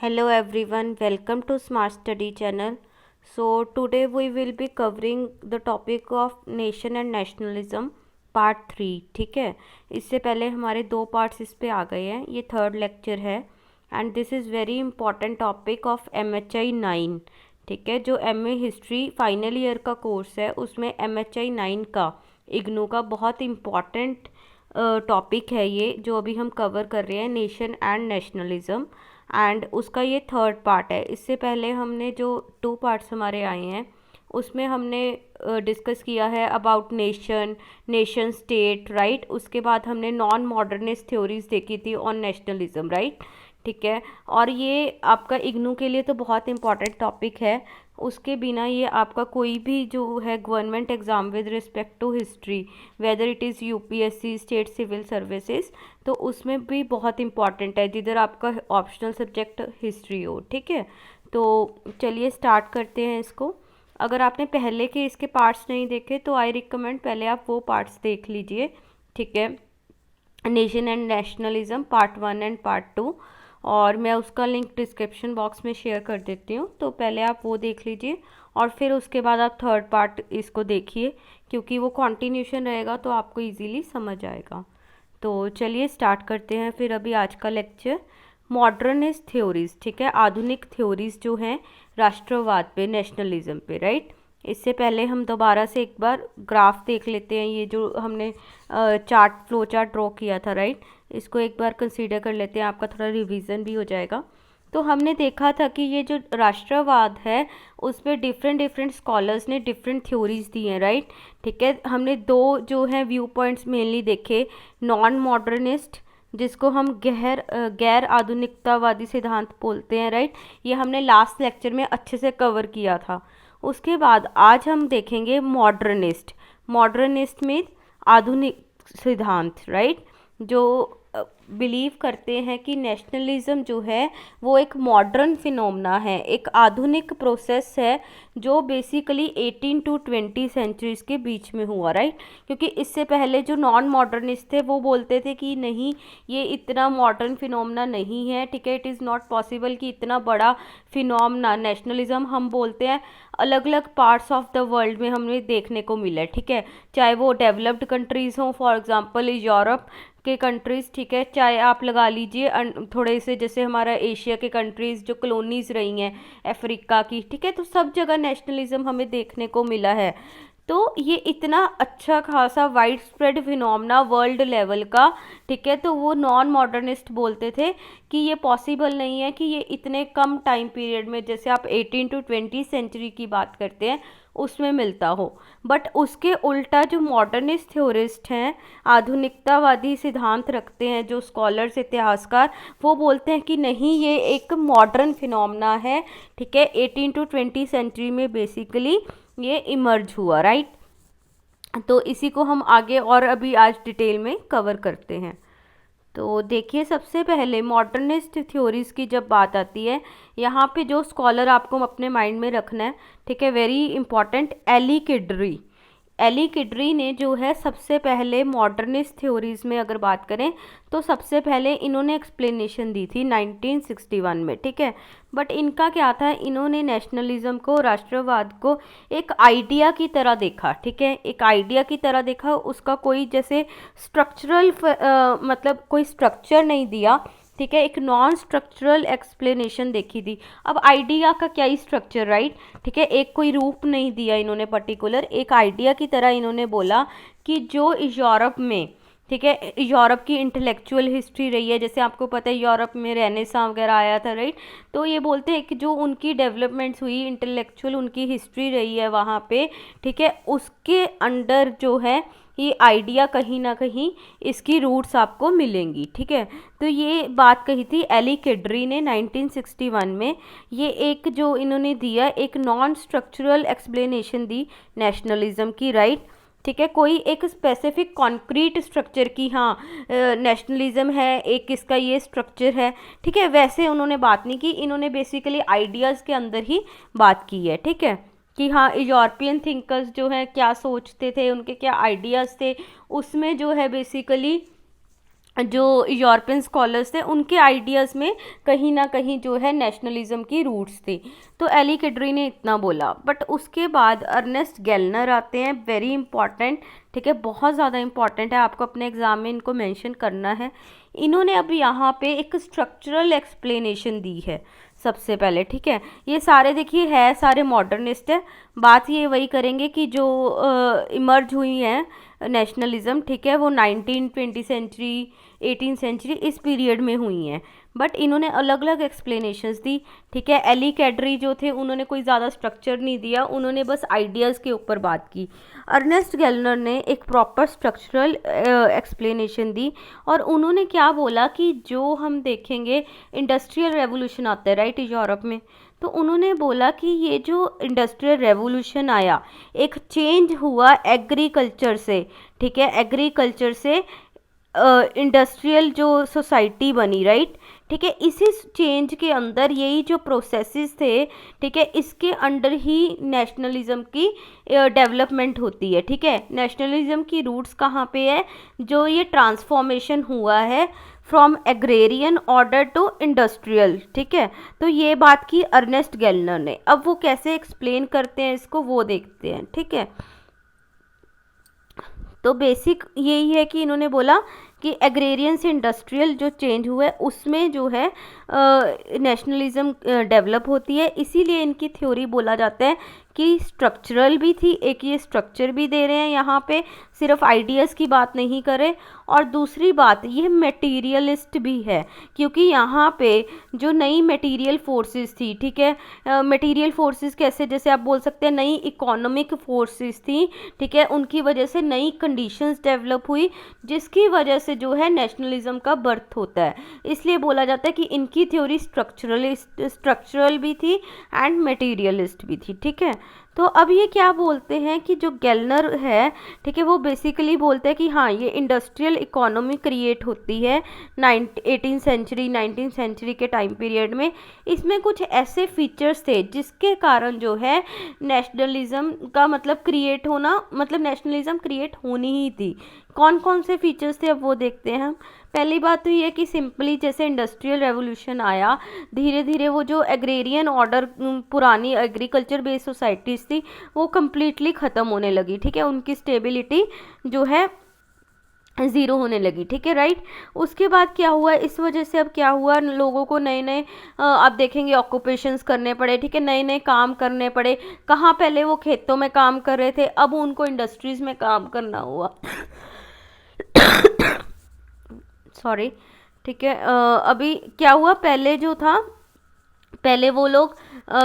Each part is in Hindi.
Hello everyone, welcome to Smart Study channel. So today we will be covering the topic of nation and nationalism part 3. ठीक है, इससे पहले हमारे 2 पार्ट्स इस पे आ गए हैं, ये थर्ड लेक्चर है and this is very important topic of MHI 9. ठीक है, जो MA हिस्ट्री फाइनल ईयर का कोर्स है उसमें MHI 9 का इग्नू का बहुत इम्पॉर्टेंट टॉपिक है ये जो अभी हम कवर कर रहे हैं, नेशन एंड नेशनलिज्म, एंड उसका ये थर्ड पार्ट है. इससे पहले हमने जो 2 पार्ट्स हमारे आए हैं उसमें हमने डिस्कस किया है अबाउट नेशन स्टेट, राइट. उसके बाद हमने नॉन मॉडर्निस्ट थ्योरीज देखी थी ऑन नेशनलिज्म, राइट. ठीक है, और ये आपका इग्नू के लिए तो बहुत इंपॉर्टेंट टॉपिक है. उसके बिना ये आपका कोई भी जो है government exam with respect to history, whether it is UPSC state civil services, तो उसमें भी बहुत इंपॉर्टेंट है जिधर आपका ऑप्शनल सब्जेक्ट हिस्ट्री हो. ठीक है, तो चलिए स्टार्ट करते हैं इसको. अगर आपने पहले के इसके पार्ट्स नहीं देखे तो आई रिकमेंड पहले आप वो पार्ट्स देख लीजिए. ठीक है, nation and nationalism part 1 and part 2, और मैं उसका लिंक डिस्क्रिप्शन बॉक्स में शेयर कर देती हूँ. तो पहले आप वो देख लीजिए और फिर उसके बाद आप थर्ड पार्ट इसको देखिए, क्योंकि वो कंटिन्यूशन रहेगा तो आपको इजीली समझ आएगा. तो चलिए स्टार्ट करते हैं फिर अभी आज का लेक्चर. मॉडर्निस्ट थ्योरीज, ठीक है, आधुनिक थ्योरीज जो हैं राष्ट्रवाद पे, नेशनलिज्म पे, राइट. इससे पहले हम दोबारा से एक बार ग्राफ देख लेते हैं. ये जो हमने फ्लो चार्ट ड्रॉ किया था, राइट, इसको एक बार कंसीडर कर लेते हैं, आपका थोड़ा रिवीजन भी हो जाएगा. तो हमने देखा था कि ये जो राष्ट्रवाद है उस पर डिफरेंट स्कॉलर्स ने डिफरेंट थ्योरीज दी हैं, राइट. ठीक है, हमने 2 जो है व्यू पॉइंट्स मेनली देखे. नॉन मॉडर्निस्ट, जिसको हम गैर आधुनिकतावादी सिद्धांत बोलते हैं, राइट. ये हमने लास्ट लेक्चर में अच्छे से कवर किया था. उसके बाद आज हम देखेंगे मॉडर्निस्ट में आधुनिक सिद्धांत, राइट, जो बिलीव करते हैं कि नेशनलिज्म जो है वो एक मॉडर्न फिनोमेना है, एक आधुनिक प्रोसेस है जो बेसिकली 18 to 20 सेंचुरीज के बीच में हुआ, राइट. क्योंकि इससे पहले जो नॉन मॉडर्निस्ट थे वो बोलते थे कि नहीं, ये इतना मॉडर्न फिनोमेना नहीं है. ठीक है, इट इज़ नॉट पॉसिबल कि इतना बड़ा फिनोमेना नेशनलिज्म हम बोलते हैं अलग अलग पार्ट्स ऑफ द वर्ल्ड में हमें देखने को मिला है. ठीक है, चाहे वो डेवलप्ड कंट्रीज़ हों, फॉर एग्जांपल यूरोप के कंट्रीज़, ठीक है, चाहे आप लगा लीजिए थोड़े से जैसे हमारा एशिया के कंट्रीज़ जो कॉलोनीज़ रही हैं अफ्रीका की. ठीक है, तो सब जगह नेशनलिज्म हमें देखने को मिला है. तो ये इतना अच्छा खासा wide spread phenomena world level का, ठीक है, तो वो नॉन मॉडर्निस्ट बोलते थे कि ये पॉसिबल नहीं है कि ये इतने कम टाइम पीरियड में, जैसे आप 18 to 20 सेंचुरी की बात करते हैं, उसमें मिलता हो. बट उसके उल्टा जो मॉडर्निस्ट थ्योरिस्ट हैं, आधुनिकतावादी सिद्धांत रखते हैं जो स्कॉलर्स, इतिहासकार, वो बोलते हैं कि नहीं, ये एक मॉडर्न फिनोमेना है. ठीक है, 18 to 20 सेंचुरी में बेसिकली ये इमर्ज हुआ, राइट. तो इसी को हम आगे और अभी आज डिटेल में कवर करते हैं. तो देखिए, सबसे पहले मॉडर्निस्ट थ्योरीज की जब बात आती है, यहाँ पे जो स्कॉलर आपको अपने माइंड में रखना है, ठीक है, वेरी इंपॉर्टेंट, एली किडरी ने जो है सबसे पहले मॉडर्निस्ट थ्योरीज में अगर बात करें तो सबसे पहले इन्होंने एक्सप्लेनेशन दी थी 1961 में. ठीक है, बट इनका क्या था, इन्होंने नेशनलिज्म को, राष्ट्रवाद को एक आइडिया की तरह देखा. ठीक है, एक आइडिया की तरह देखा, उसका कोई जैसे स्ट्रक्चरल मतलब कोई स्ट्रक्चर नहीं दिया. ठीक है, एक नॉन स्ट्रक्चरल एक्सप्लेनेशन देखी थी. अब आइडिया का क्या ही स्ट्रक्चर, राइट. ठीक है, एक कोई रूप नहीं दिया इन्होंने पर्टिकुलर, एक आइडिया की तरह इन्होंने बोला कि जो यूरोप में, ठीक है, यूरोप की इंटेलेक्चुअल हिस्ट्री रही है, जैसे आपको पता है यूरोप में रेनेसां वगैरह आया था, राइट. तो ये बोलते हैं कि जो उनकी डेवलपमेंट्स हुई, इंटेलेक्चुअल उनकी हिस्ट्री रही है वहाँ पे, ठीक है, उसके अंडर जो है ये आइडिया कहीं ना कहीं इसकी रूट्स आपको मिलेंगी. ठीक है, तो ये बात कही थी एली किडरी ने 1961 में. ये एक जो इन्होंने दिया, एक नॉन स्ट्रक्चरल एक्सप्लेनेशन दी नेशनलिज्म की, राइट. ठीक है, कोई एक स्पेसिफिक कॉन्क्रीट स्ट्रक्चर की, हाँ नेशनलिज्म है, एक इसका ये स्ट्रक्चर है. ठीक है, वैसे उन्होंने बात नहीं की, इन्होंने बेसिकली आइडियाज़ के अंदर ही बात की है. ठीक है, कि हाँ यूरोपियन थिंकर्स जो हैं क्या सोचते थे, उनके क्या आइडियाज़ थे, उसमें जो है बेसिकली जो यूरोपियन स्कॉलर्स थे उनके आइडियाज़ में कहीं ना कहीं जो है नेशनलिज्म की रूट्स थी। तो एली केड्री ने इतना बोला। बट उसके बाद अर्नेस्ट गेलनर आते हैं, वेरी इंपॉर्टेंट, ठीक है, बहुत ज़्यादा इंपॉर्टेंट है, आपको अपने एग्ज़ाम में इनको मेंशन करना है। इन्होंने अब यहाँ पे एक स्ट्रक्चरल एक्सप्लेनेशन दी है सबसे पहले, ठीक है। ये सारे देखिए है सारे मॉडर्निस्ट है, बात ये वही करेंगे कि जो इमर्ज हुई हैं नेशनलिज्म, ठीक है, वो 19 सेंचुरी 18 सेंचुरी इस पीरियड में हुई हैं। बट इन्होंने अलग अलग एक्सप्लेनेशंस दी, ठीक है। एली कैडरी जो थे उन्होंने कोई ज़्यादा स्ट्रक्चर नहीं दिया, उन्होंने बस आइडियाज़ के ऊपर बात की। अर्नेस्ट गेलनर ने एक प्रॉपर स्ट्रक्चरल एक्सप्लेनेशन दी, और उन्होंने क्या बोला कि जो हम देखेंगे इंडस्ट्रियल रेवोल्यूशन आता है राइट यूरोप में, तो उन्होंने बोला कि ये जो इंडस्ट्रियल रेवोल्यूशन आया, एक चेंज हुआ एग्रीकल्चर से, ठीक है, एग्रीकल्चर से इंडस्ट्रियल जो सोसाइटी बनी राइट, ठीक है। इसी चेंज के अंदर यही जो प्रोसेसेस थे, ठीक है, इसके अंडर ही नेशनलिज्म की डेवलपमेंट होती है, ठीक है। नेशनलिज्म की रूट्स कहाँ पे है, जो ये ट्रांसफॉर्मेशन हुआ है from agrarian order to industrial, ठीक है। तो ये बात की अर्नेस्ट गेलनर ने। अब वो कैसे एक्सप्लेन करते हैं इसको वो देखते हैं, ठीक है। तो बेसिक यही है कि इन्होंने बोला कि एग्रेरियन से इंडस्ट्रियल जो चेंज हुआ है उसमें जो है नेशनलिज्म डेवलप होती है, इसीलिए इनकी थ्योरी बोला जाता है कि स्ट्रक्चरल भी थी, एक ये स्ट्रक्चर भी दे रहे हैं यहाँ पे, सिर्फ आइडियाज़ की बात नहीं करें। और दूसरी बात ये मटेरियलिस्ट भी है, क्योंकि यहाँ पे जो नई मटेरियल फोर्सेस थी, ठीक है, मटेरियल फोर्सेस कैसे, जैसे आप बोल सकते हैं नई इकोनॉमिक फोर्सेस थी, ठीक है, उनकी वजह से नई कंडीशंस डेवलप हुई, जिसकी वजह से जो है नेशनलिज्म का बर्थ होता है। इसलिए बोला जाता है कि इनकी थ्योरी स्ट्रक्चरल भी थी एंड मटेरियलिस्ट भी थी, ठीक है। तो अब ये क्या बोलते हैं कि जो गेलनर है, ठीक है, वो बेसिकली बोलते हैं कि हाँ ये इंडस्ट्रियल इकोनॉमी क्रिएट होती है 18 सेंचुरी 19 सेंचुरी के टाइम पीरियड में। इसमें कुछ ऐसे फीचर्स थे जिसके कारण जो है नेशनलिज्म का मतलब क्रिएट होना, मतलब नेशनलिज्म क्रिएट होनी ही थी। कौन कौन से फीचर्स थे अब वो देखते हैं हम। पहली बात तो ये कि सिंपली जैसे इंडस्ट्रियल रेवोल्यूशन आया, धीरे धीरे वो जो एग्रेरियन ऑर्डर, पुरानी एग्रीकल्चर बेस्ड सोसाइटीज़ थी, वो कम्प्लीटली ख़त्म होने लगी, ठीक है, उनकी स्टेबिलिटी जो है ज़ीरो होने लगी, ठीक है, राइट। उसके बाद क्या हुआ, इस वजह से अब क्या हुआ, लोगों को नए नए आप देखेंगे ऑक्यूपेशंस करने पड़े, ठीक है, नए नए काम करने पड़े। कहाँ पहले वो खेतों में काम कर रहे थे, अब उनको इंडस्ट्रीज़ में काम करना हुआ सॉरी, ठीक है। अभी क्या हुआ, पहले जो था, पहले वो लोग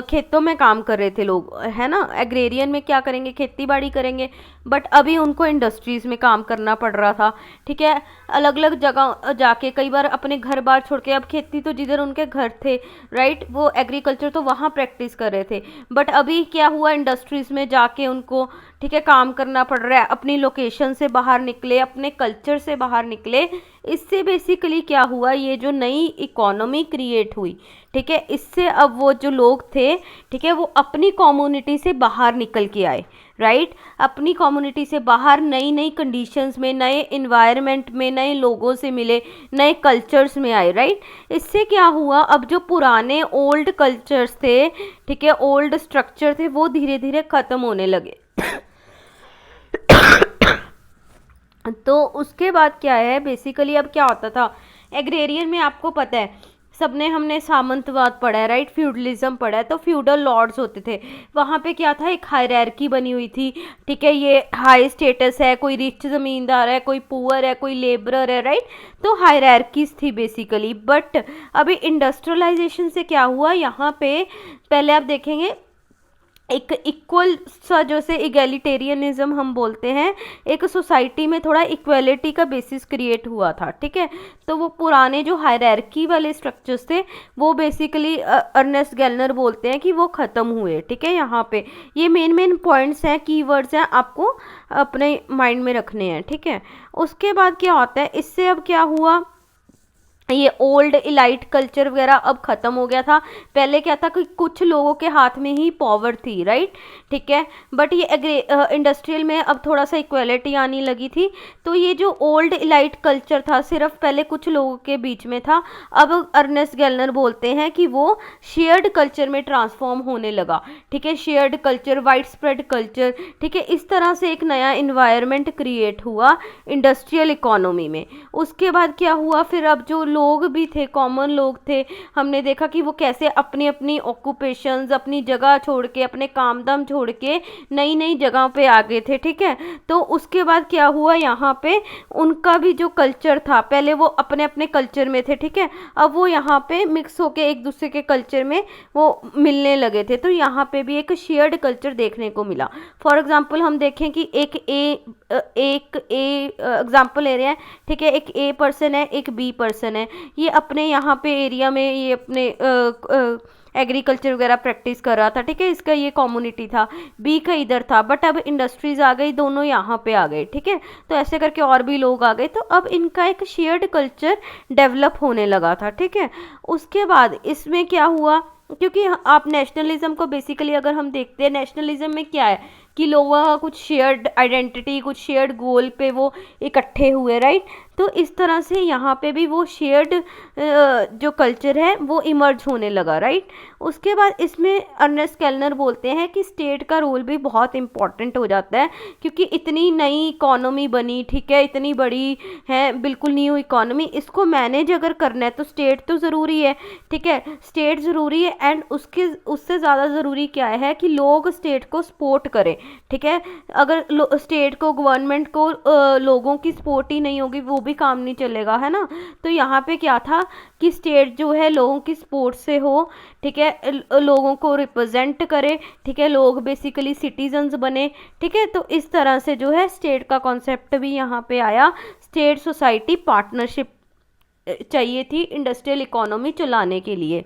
खेतों में काम कर रहे थे लोग, है ना, एग्रेरियन में क्या करेंगे, खेती बाड़ी करेंगे, बट अभी उनको इंडस्ट्रीज़ में काम करना पड़ रहा था, ठीक है। अलग अलग जगह जाके कई बार अपने घर बार छोड़ के, अब खेती तो जिधर उनके घर थे राइट, वो एग्रीकल्चर तो वहाँ प्रैक्टिस कर रहे थे, बट अभी क्या हुआ, इंडस्ट्रीज़ में जाके उनको, ठीक है, काम करना पड़ रहा है, अपनी लोकेशन से बाहर निकले, अपने कल्चर से बाहर निकले। इससे बेसिकली क्या हुआ, ये जो नई इकोनॉमी क्रिएट हुई, ठीक है, इससे अब वो जो लोग थे, ठीक है, वो अपनी कम्युनिटी से बाहर निकल के आए, राइट, अपनी कम्युनिटी से बाहर नई नई कंडीशंस में, नए इन्वायरमेंट में, नए लोगों से मिले, नए कल्चर्स में आए, राइट। इससे क्या हुआ, अब जो पुराने ओल्ड कल्चर्स थे, ठीक है, ओल्ड स्ट्रक्चर थे, वो धीरे धीरे ख़त्म होने लगे तो उसके बाद क्या है, बेसिकली अब क्या होता था एग्रेरियन में, आपको पता है सबने, हमने सामंतवाद पढ़ा है राइट, फ्यूडलिज्म पढ़ा है, तो फ्यूडल लॉर्ड्स होते थे, वहाँ पे क्या था, एक हायरार्की बनी हुई थी, ठीक है, ये हाई स्टेटस है, कोई रिच ज़मींदार है, कोई पुअर है, कोई लेबरर है, राइट, तो हायरार्कीज थी बेसिकली। बट अभी इंडस्ट्रियलाइजेशन से क्या हुआ, यहाँ पे पहले आप देखेंगे एक इक्वल सा, जैसे इगैलिटेरियनिज्म हम बोलते हैं, एक सोसाइटी में थोड़ा इक्वलिटी का बेसिस क्रिएट हुआ था, ठीक है। तो वो पुराने जो हायरार्की वाले स्ट्रक्चर्स थे, वो बेसिकली अर्नेस्ट गेलनर बोलते हैं कि वो ख़त्म हुए, ठीक है। यहाँ पे ये मेन मेन पॉइंट्स हैं, कीवर्ड्स हैं, आपको अपने माइंड में रखने हैं, ठीक है। उसके बाद क्या होता है, इससे अब क्या हुआ, ये ओल्ड इलाइट कल्चर वगैरह अब ख़त्म हो गया था। पहले क्या था कि कुछ लोगों के हाथ में ही पावर थी, राइट, ठीक है। बट ये इंडस्ट्रियल में अब थोड़ा सा इक्वलिटी आने लगी थी। तो ये जो ओल्ड इलाइट कल्चर था सिर्फ पहले कुछ लोगों के बीच में था, अब अर्नेस्ट गेलनर बोलते हैं कि वो शेयर्ड कल्चर में ट्रांसफॉर्म होने लगा, ठीक है। Shared culture, wide spread culture, ठीक है। इस तरह से एक नया इन्वायरमेंट क्रिएट हुआ इंडस्ट्रियल इकोनॉमी में। उसके बाद क्या हुआ फिर, अब जो लोग भी थे, कॉमन लोग थे, हमने देखा कि वो कैसे अपनी अपनी ऑक्यूपेशंस, अपनी जगह छोड़ के, अपने काम धाम छोड़ के नई नई जगह पे आ गए थे, ठीक है। तो उसके बाद क्या हुआ, यहाँ पे उनका भी जो कल्चर था, पहले वो अपने अपने कल्चर में थे, ठीक है, अब वो यहाँ पे मिक्स होके एक दूसरे के कल्चर में वो मिलने लगे थे। तो यहाँ पे भी एक शेयर्ड कल्चर देखने को मिला। फॉर एग्जाम्पल हम देखें कि एक एग्जाम्पल ले रहे हैं, ठीक है, एक ए पर्सन है, एक बी पर्सन है, ये अपने यहाँ पे एरिया में ये अपने एग्रीकल्चर वगैरह प्रैक्टिस कर रहा था, ठीक है, इसका ये कम्युनिटी था, बी का इधर था, बट अब इंडस्ट्रीज आ गई, दोनों यहाँ पे आ गए, ठीक है। तो ऐसे करके और भी लोग आ गए, तो अब इनका एक शेयर्ड कल्चर डेवलप होने लगा था, ठीक है। उसके बाद इसमें क्या हुआ, क्योंकि आप नेशनलिज्म को बेसिकली अगर हम देखते हैं, नेशनलिज्म में क्या है कि लोगों का कुछ शेयर्ड आइडेंटिटी, कुछ शेयर्ड गोल पे वो इकट्ठे हुए, राइट। तो इस तरह से यहाँ पे भी वो शेयर्ड जो कल्चर है वो इमर्ज होने लगा, राइट। उसके बाद इसमें अर्नेस्ट केल्नर बोलते हैं कि स्टेट का रोल भी बहुत इंपॉर्टेंट हो जाता है, क्योंकि इतनी नई इकोनॉमी बनी, ठीक है, इतनी बड़ी है, बिल्कुल न्यू इकोनॉमी, इसको मैनेज अगर करना है तो स्टेट तो ज़रूरी है, ठीक है, स्टेट ज़रूरी है। एंड उससे ज़्यादा ज़रूरी क्या है कि लोग स्टेट को सपोर्ट करें, ठीक है। अगर स्टेट को, गवर्नमेंट को लोगों की सपोर्ट ही नहीं होगी, वो भी काम नहीं चलेगा, है ना। तो यहाँ पे क्या था कि स्टेट जो है लोगों की सपोर्ट से हो, ठीक है, लोगों को रिप्रेजेंट करे, ठीक है, लोग बेसिकली सिटीजन्स बने, ठीक है। तो इस तरह से जो है स्टेट का कॉन्सेप्ट भी यहाँ पे आया। स्टेट सोसाइटी पार्टनरशिप चाहिए थी इंडस्ट्रियल इकोनॉमी चलाने के लिए।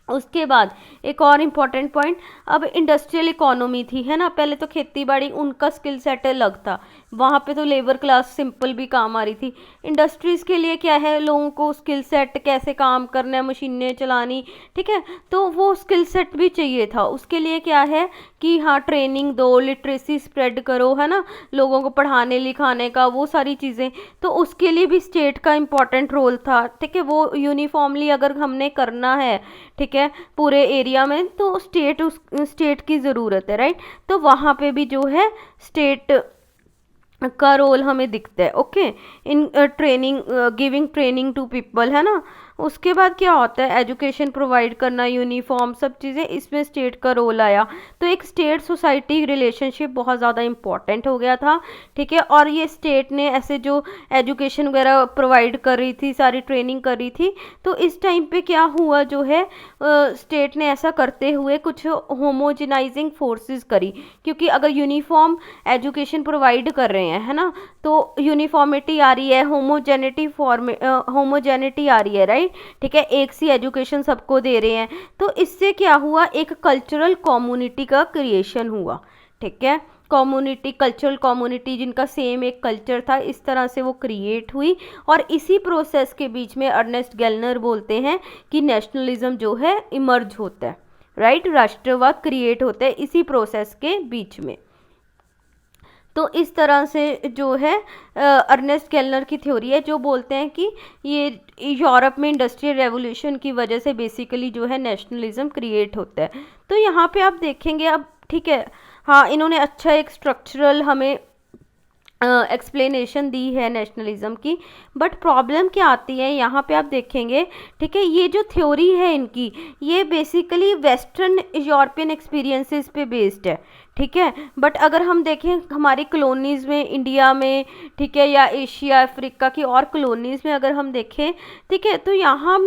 उसके बाद एक और इम्पॉर्टेंट पॉइंट, अब इंडस्ट्रियल इकोनॉमी थी, है ना, पहले तो खेती बाड़ी, उनका स्किल सेट अलग था, वहाँ पे तो लेबर क्लास सिंपल भी काम आ रही थी। इंडस्ट्रीज़ के लिए क्या है, लोगों को स्किल सेट, कैसे काम करना है, मशीनें चलानी, ठीक है, तो वो स्किल सेट भी चाहिए था। उसके लिए क्या है कि हाँ, ट्रेनिंग दो, लिटरेसी स्प्रेड करो, है ना, लोगों को पढ़ाने लिखाने का, वो सारी चीज़ें, तो उसके लिए भी स्टेट का इम्पॉर्टेंट रोल था, ठीक है। वो यूनिफॉर्मली अगर हमने करना है, ठीक है, पूरे एरिया में, तो स्टेट की ज़रूरत है, राइट। तो वहाँ पे भी जो है स्टेट का रोल हमें दिखता है, okay, in training, giving training to people, है ना। उसके बाद क्या होता है, एजुकेशन प्रोवाइड करना, यूनिफॉर्म, सब चीज़ें, इसमें स्टेट का रोल आया। तो एक स्टेट सोसाइटी रिलेशनशिप बहुत ज़्यादा इंपॉर्टेंट हो गया था, ठीक है। और ये स्टेट ने ऐसे जो एजुकेशन वगैरह प्रोवाइड कर रही थी, सारी ट्रेनिंग कर रही थी, तो इस टाइम पे क्या हुआ जो है, स्टेट ने ऐसा करते हुए कुछ होमोजेनाइजिंग फोर्सेस करी, क्योंकि अगर यूनिफॉर्म एजुकेशन प्रोवाइड कर रहे हैं, है ना, तो यूनिफॉर्मिटी आ रही है, होमोजेनिटी आ रही है, राइट, ठीक है, एक सी एजुकेशन सबको दे रहे हैं। तो इससे क्या हुआ, एक कल्चरल कम्युनिटी का क्रिएशन हुआ, ठीक है, कम्युनिटी, कल्चरल कम्युनिटी जिनका सेम एक कल्चर था, इस तरह से वो क्रिएट हुई। और इसी प्रोसेस के बीच में अर्नेस्ट गेलनर बोलते हैं कि नेशनलिज्म जो है इमर्ज होता है, राइट, राष्ट्रवाद क्रिएट होता है इसी प्रोसेस के बीच में। तो इस तरह से जो है अर्नेस्ट गेलनर की थ्योरी है, जो बोलते हैं कि ये यूरोप में इंडस्ट्रियल रेवोल्यूशन की वजह से बेसिकली जो है नेशनलिज्म क्रिएट होता है। तो यहाँ पे आप देखेंगे अब, ठीक है, हाँ, इन्होंने अच्छा एक स्ट्रक्चरल हमें एक्सप्लेनेशन दी है नेशनलिज्म की। बट प्रॉब्लम क्या आती है यहाँ पे आप देखेंगे, ठीक है, ये जो थ्योरी है इनकी, ये बेसिकली वेस्टर्न यूरोपियन एक्सपीरियंसेस पे बेस्ड है, ठीक है। बट अगर हम देखें हमारी कॉलोनीज़ में, इंडिया में, ठीक है, या एशिया अफ्रीका की और कॉलोनीज़ में अगर हम देखें, ठीक है, तो यहाँ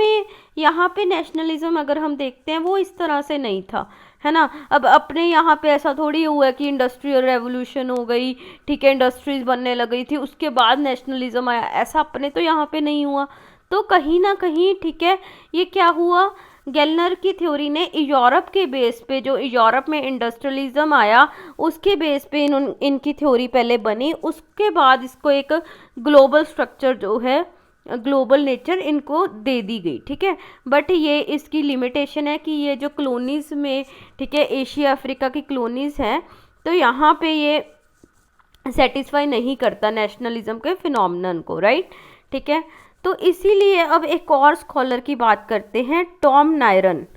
पे नेशनलिज्म अगर हम देखते हैं वो इस तरह से नहीं था, है ना। अब अपने यहाँ पे ऐसा थोड़ी हुआ कि इंडस्ट्रियल रेवोल्यूशन हो गई, ठीक है, इंडस्ट्रीज बनने लग गई थी, उसके बाद नेशनलिज्म आया, ऐसा अपने तो यहाँ पे नहीं हुआ। तो कहीं ना कहीं, ठीक है, ये क्या हुआ, गेलनर की थ्योरी ने यूरोप के बेस पे, जो यूरोप में इंडस्ट्रियलिज्म आया उसके बेस पे इनकी थ्योरी पहले बनी, उसके बाद इसको एक ग्लोबल स्ट्रक्चर जो है ग्लोबल नेचर इनको दे दी गई, ठीक है। बट ये इसकी लिमिटेशन है कि ये जो कॉलोनीज में, ठीक है, एशिया अफ्रीका की कॉलोनीज हैं, तो यहाँ पे ये सेटिस्फाई नहीं करता नेशनलिज्म के फिनोमिनन को, राइट, ठीक है। तो इसीलिए अब एक और स्कॉलर की बात करते हैं, टॉम नायरन,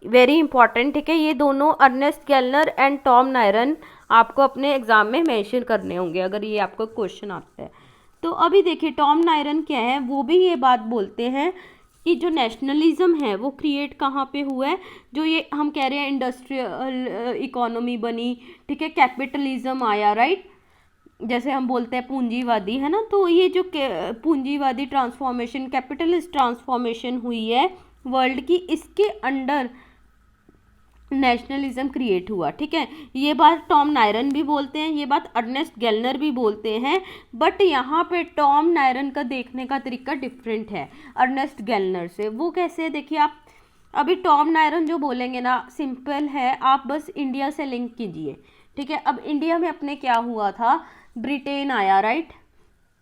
वेरी इंपॉर्टेंट, ठीक है। ये दोनों अर्नेस्ट गेलनर एंड टॉम नायरन आपको अपने एग्जाम में मेंशन करने होंगे अगर ये आपको क्वेश्चन आता है। तो अभी देखिए टॉम नायरन क्या है, वो भी ये बात बोलते हैं कि जो नेशनलिज्म है वो क्रिएट कहाँ पे हुआ है, जो ये हम कह रहे हैं इंडस्ट्रियल इकोनॉमी बनी, ठीक है, कैपिटलिज्म आया, राइट, जैसे हम बोलते हैं पूंजीवादी, है ना। तो ये जो पूंजीवादी ट्रांसफॉर्मेशन, कैपिटलिस्ट ट्रांसफॉर्मेशन हुई है वर्ल्ड की, इसके अंडर नेशनलिज्म क्रिएट हुआ, ठीक है। ये बात टॉम नायरन भी बोलते हैं, ये बात अर्नेस्ट गेलनर भी बोलते हैं, बट यहाँ पे टॉम नायरन का देखने का तरीका डिफरेंट है अर्नेस्ट गेलनर से। वो कैसे है देखिए आप, अभी टॉम नायरन जो बोलेंगे ना, सिंपल है, आप बस इंडिया से लिंक कीजिए, ठीक है। अब इंडिया में अपने क्या हुआ था, ब्रिटेन आया, राइट,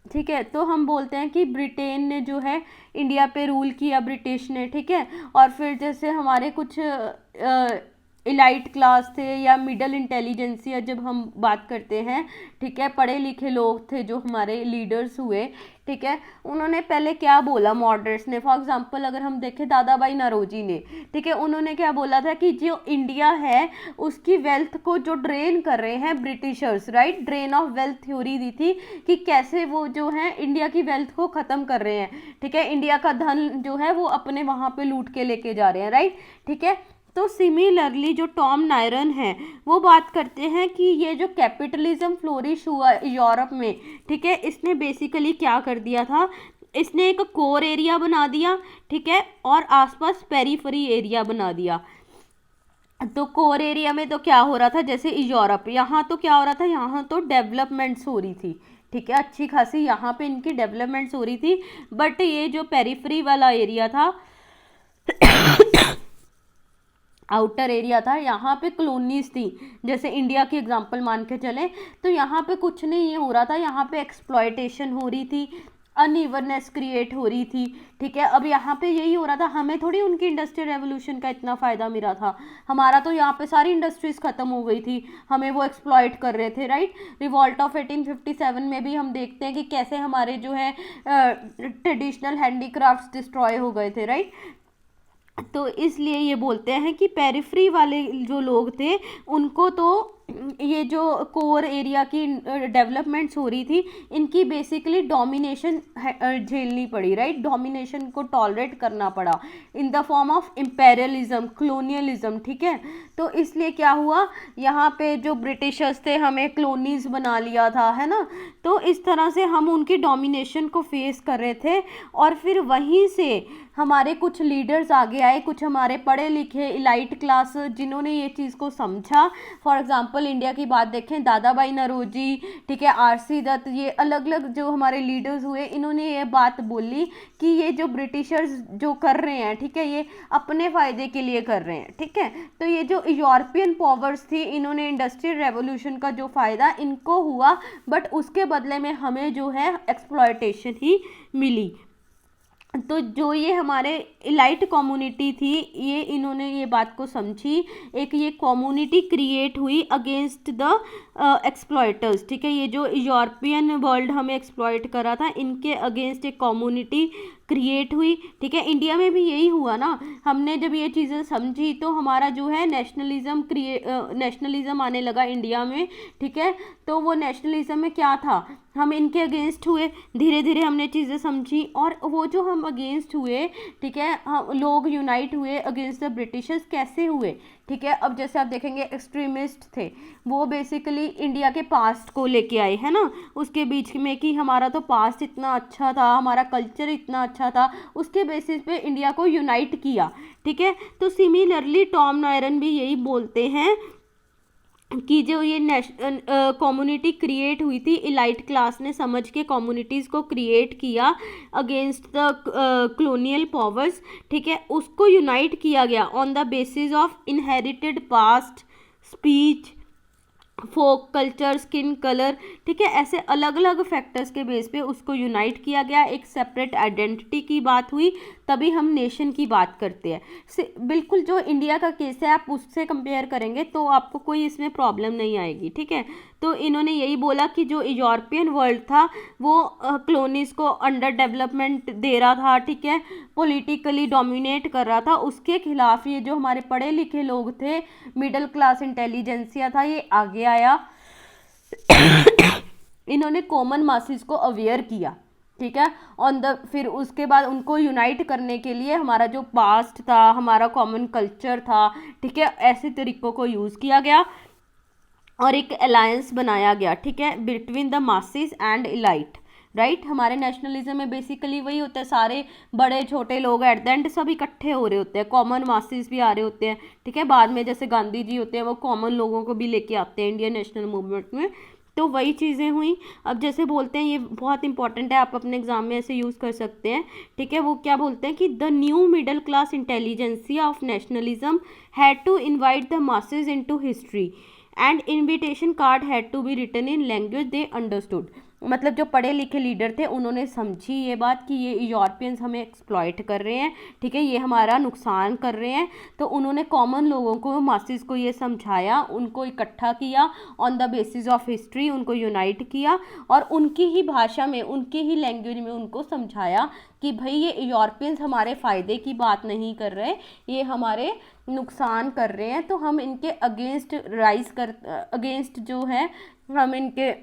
ठीक है। तो हम बोलते हैं कि ब्रिटेन ने जो है इंडिया पे रूल किया, ब्रिटिश ने, ठीक है। और फिर जैसे हमारे कुछ इलाइट क्लास थे या मिडल इंटेलिजेंसिया, जब हम बात करते हैं, ठीक है, पढ़े लिखे लोग थे जो हमारे लीडर्स हुए, ठीक है, उन्होंने पहले क्या बोला मॉडरेट्स ने, फॉर एग्जांपल अगर हम देखें दादा भाई नौरोजी ने, ठीक है, उन्होंने क्या बोला था कि जो इंडिया है उसकी वेल्थ को जो ड्रेन कर रहे हैं Britishers, right, drain of wealth theory दी थी कि कैसे वो जो है इंडिया की वेल्थ को ख़त्म कर रहे हैं, ठीक है, इंडिया का धन जो है वो अपने वहाँ पे लूट के लेके जा रहे हैं, राइट, ठीक है। तो सिमिलरली जो टॉम नायरन है वो बात करते हैं कि ये जो कैपिटलिज्म फ्लोरिश हुआ यूरोप में, ठीक है, इसने बेसिकली क्या कर दिया था, इसने एक कोर एरिया बना दिया, ठीक है, और आसपास पेरीफेरी एरिया बना दिया। तो कोर एरिया में तो क्या हो रहा था, जैसे यूरोप, यहाँ तो क्या हो रहा था, यहाँ तो डेवलपमेंट्स हो रही थी, ठीक है, अच्छी खासी यहाँ पे इनकी डेवलपमेंट्स हो रही थी। बट ये जो पेरीफेरी वाला एरिया था आउटर एरिया था, यहाँ पे कॉलोनीज थी, जैसे इंडिया की एग्जांपल मान के चले, तो यहाँ पे कुछ नहीं ये हो रहा था, यहाँ पे एक्सप्लॉयटेशन हो रही थी, अनइवननेस क्रिएट हो रही थी, ठीक है। अब यहाँ पे यही हो रहा था, हमें थोड़ी उनकी इंडस्ट्रियल रेवोल्यूशन का इतना फ़ायदा मिला था, हमारा तो यहाँ पे सारी इंडस्ट्रीज ख़त्म हो गई थी, हमें वो एक्सप्लॉयट कर रहे थे, राइट। रिवॉल्ट ऑफ 1857 में भी हम देखते हैं कि कैसे हमारे जो है ट्रेडिशनल हैंडीक्राफ्ट्स डिस्ट्रॉय हो गए थे, राइट। तो इसलिए ये बोलते हैं कि पेरिफ्री वाले जो लोग थे उनको तो ये जो कोर एरिया की डेवलपमेंट्स हो रही थी इनकी बेसिकली डोमिनेशन झेलनी पड़ी, राइट, डोमिनेशन को टॉलरेट करना पड़ा in the form of imperialism, colonialism, ठीक है। तो इसलिए क्या हुआ, यहाँ पे जो ब्रिटिशर्स थे हमें कॉलोनीज बना लिया था, है ना। तो इस तरह से हम उनकी डोमिनेशन को फेस कर रहे थे, और फिर वहीं से हमारे कुछ लीडर्स आगे आए, कुछ हमारे पढ़े लिखे इलाइट क्लास जिन्होंने ये चीज़ को समझा। फॉर एग्जांपल इंडिया की बात देखें, दादा भाई नौरोजी, ठीक है, आरसी दत्त, ये अलग अलग जो हमारे लीडर्स हुए, इन्होंने ये बात बोली कि ये जो ब्रिटिशर्स जो कर रहे हैं, ठीक है, ये अपने फ़ायदे के लिए कर रहे हैं, ठीक है। तो ये जो यूरोपियन पावर्स थी, इन्होंने इंडस्ट्रियल रेवोल्यूशन का जो फ़ायदा इनको हुआ, बट उसके बदले में हमें जो है एक्सप्लॉयटेशन ही मिली। तो जो ये हमारे इलाइट कम्युनिटी थी, ये इन्होंने ये बात को समझी, एक ये कम्युनिटी क्रिएट हुई अगेंस्ट द एक्सप्लॉयटर्स, ठीक है, ये जो यूरोपियन वर्ल्ड हमें एक्सप्लॉयट करा था इनके अगेंस्ट एक कम्युनिटी क्रिएट हुई, ठीक है। इंडिया में भी यही हुआ ना, हमने जब ये चीज़ें समझी तो हमारा जो है नेशनलिज्म आने लगा इंडिया में, ठीक है। तो वो नेशनलिज्म में क्या था, हम इनके अगेंस्ट हुए, धीरे धीरे हमने चीज़ें समझी, और वो जो हम अगेंस्ट हुए, ठीक है, हम लोग यूनाइट हुए अगेंस्ट द ब्रिटिशर्स, कैसे हुए, ठीक है। अब जैसे आप देखेंगे एक्सट्रीमिस्ट थे, वो बेसिकली इंडिया के पास्ट को लेके आए, है ना, उसके बीच में कि हमारा तो पास्ट इतना अच्छा था, हमारा कल्चर इतना अच्छा था, उसके बेसिस पे इंडिया को यूनाइट किया, ठीक है। तो सिमिलरली टॉम नायरन भी यही बोलते हैं कि जो ये कम्युनिटी क्रिएट हुई थी, इलाइट क्लास ने समझ के कम्युनिटीज़ को क्रिएट किया अगेंस्ट द कॉलोनियल पावर्स, ठीक है, उसको यूनाइट किया गया on the basis of inherited past, speech, folk culture, skin colour, ठीक है, ऐसे अलग अलग फैक्टर्स के बेस पे उसको यूनाइट किया गया, एक सेपरेट आइडेंटिटी की बात हुई, तभी हम नेशन की बात करते हैं। बिल्कुल जो इंडिया का केस है आप उससे कंपेयर करेंगे तो आपको कोई इसमें प्रॉब्लम नहीं आएगी, ठीक है। तो इन्होंने यही बोला कि जो यूरोपियन वर्ल्ड था वो कॉलोनीज को अंडर डेवलपमेंट दे रहा था, ठीक है, पॉलिटिकली डोमिनेट कर रहा था, उसके खिलाफ ये जो हमारे पढ़े लिखे लोग थे, मिडिल क्लास इंटेलिजेंसिया था, ये आगे आया। इन्होंने कॉमन मासेस को अवेयर किया, ठीक है, ऑन द, फिर उसके बाद उनको यूनाइट करने के लिए हमारा जो पास्ट था, हमारा कॉमन कल्चर था, ठीक है, ऐसे तरीकों को यूज़ किया गया और एक अलायंस बनाया गया, ठीक है, between the masses and elite, right. हमारे नेशनलिज्म में बेसिकली वही होता है, सारे बड़े छोटे लोग एट द एंड सब इकट्ठे हो रहे होते हैं, कॉमन मासेस भी आ रहे होते हैं, ठीक है। बाद में जैसे गांधी जी होते हैं वो कॉमन लोगों को भी लेके आते हैं इंडियन नेशनल मूवमेंट में, तो वही चीज़ें हुई। अब जैसे बोलते हैं, ये बहुत इंपॉर्टेंट है, आप अपने एग्जाम में ऐसे यूज़ कर सकते हैं, ठीक है, वो क्या बोलते हैं कि the new middle class intelligentsia of nationalism had to invite the masses into history and invitation card had to be written in language they understood. मतलब जो पढ़े लिखे लीडर थे उन्होंने समझी ये बात कि ये यूरोपियंस हमें एक्सप्लॉइट कर रहे हैं, ठीक है, ये हमारा नुकसान कर रहे हैं, तो उन्होंने कॉमन लोगों को, मासेस को ये समझाया, उनको इकट्ठा किया on the basis of history, उनको यूनाइट किया और उनकी ही भाषा में, उनकी ही लैंग्वेज में उनको समझाया कि भाई ये यूरोपियंस हमारे फ़ायदे की बात नहीं कर रहे, ये हमारे नुकसान कर रहे हैं, तो हम इनके अगेंस्ट राइज कर, अगेंस्ट जो है हम इनके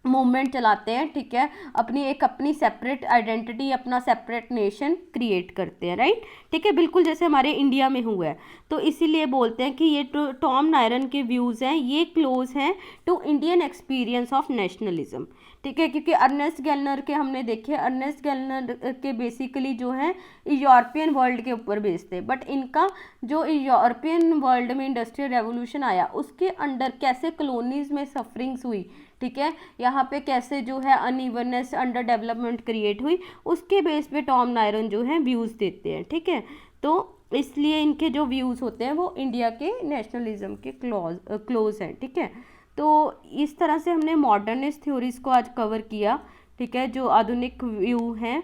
मूवमेंट चलाते हैं, ठीक है, अपनी सेपरेट आइडेंटिटी, अपना सेपरेट नेशन क्रिएट करते हैं, राइट, ठीक है, बिल्कुल जैसे हमारे इंडिया में हुआ है। तो इसीलिए बोलते हैं कि ये टॉम नायरन के व्यूज़ हैं, ये क्लोज हैं to Indian experience of nationalism, ठीक है, क्योंकि अर्नेस्ट गेलनर के हमने देखे, अर्नेस्ट गेलनर के बेसिकली जो है यूरोपियन वर्ल्ड के ऊपर बेस्ड थे, बट इनका जो यूरोपियन वर्ल्ड में इंडस्ट्रियल रेवोल्यूशन आया उसके अंडर कैसे कॉलोनीज में सफरिंग्स हुई, ठीक है, यहाँ पे कैसे जो है अनइवननेस, अंडर डेवलपमेंट क्रिएट हुई, उसके बेस पे टॉम नायरन जो है व्यूज़ देते हैं, ठीक है। तो इसलिए इनके जो व्यूज़ होते हैं वो इंडिया के नेशनलिज्म के क्लोज हैं, ठीक है। तो इस तरह से हमने मॉडर्निस्ट थ्योरीज को आज कवर किया, ठीक है, जो आधुनिक व्यू हैं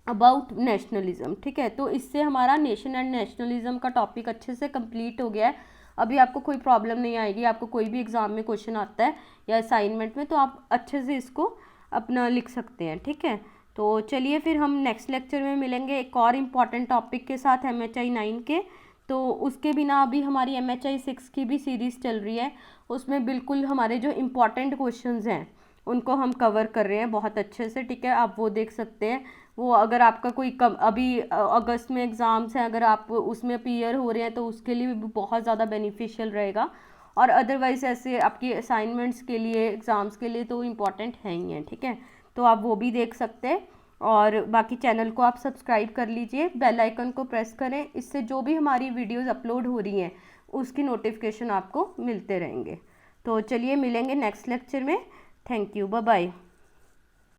अबाउट नेशनलिज्म, ठीक है। तो इससे हमारा नेशन एंड नेशनलिज्म का टॉपिक अच्छे से कंप्लीट हो गया है। अभी आपको कोई प्रॉब्लम नहीं आएगी, आपको कोई भी एग्ज़ाम में क्वेश्चन आता है या असाइनमेंट में तो आप अच्छे से इसको अपना लिख सकते हैं, ठीक है। तो चलिए फिर हम नेक्स्ट लेक्चर में मिलेंगे एक और इम्पॉर्टेंट टॉपिक के साथ, MHI 9 के। तो उसके बिना अभी हमारी MHI 6 की भी सीरीज़ चल रही है, उसमें बिल्कुल हमारे जो इम्पॉर्टेंट क्वेश्चंस हैं उनको हम कवर कर रहे हैं बहुत अच्छे से, ठीक है, आप वो देख सकते हैं। वो अगर आपका कोई अभी अगस्त में एग्ज़ाम्स हैं, अगर आप उसमें अपीयर हो रहे हैं तो उसके लिए भी बहुत ज़्यादा बेनिफिशियल रहेगा, और अदरवाइज़ ऐसे आपकी असाइनमेंट्स के लिए, एग्ज़ाम्स के लिए तो इम्पॉर्टेंट है ही हैं, ठीक है। तो आप वो भी देख सकते हैं और बाकी चैनल को आप सब्सक्राइब कर लीजिए, बेल आइकन को प्रेस करें, इससे जो भी हमारी वीडियोज़ अपलोड हो रही हैं उसकी नोटिफिकेशन आपको मिलते रहेंगे। तो चलिए मिलेंगे नेक्स्ट लेक्चर में। Thank you, bye bye.